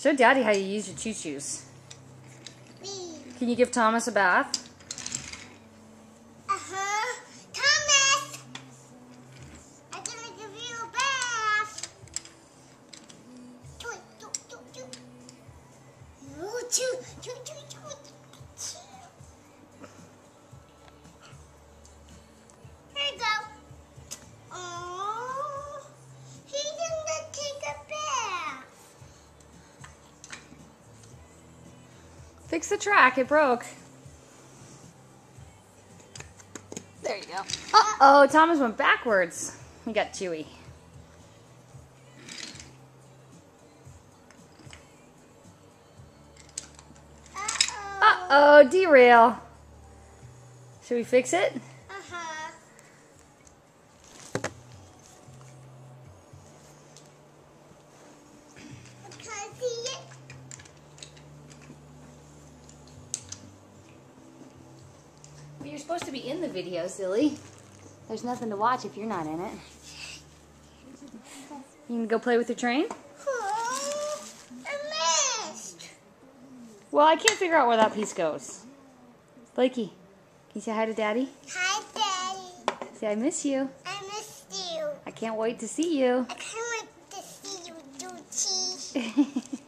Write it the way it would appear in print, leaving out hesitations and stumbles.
Show Daddy how you use your choo-choos. Can you give Thomas a bath? Thomas! I'm gonna give you a bath. Here you go. Oh, he's gonna take a bath. Fix the track, it broke. There you go. Uh-oh, Thomas went backwards. He got Chewy. Uh-oh, derail. Should we fix it? Well, you're supposed to be in the video, silly. There's nothing to watch if you're not in it. You can go play with your train? Oh, I missed. Well, I can't figure out where that piece goes. Blakey, can you say hi to Daddy? Hi, Daddy. Say, I miss you. I missed you. I can't wait to see you. I can't wait to see you do cheese.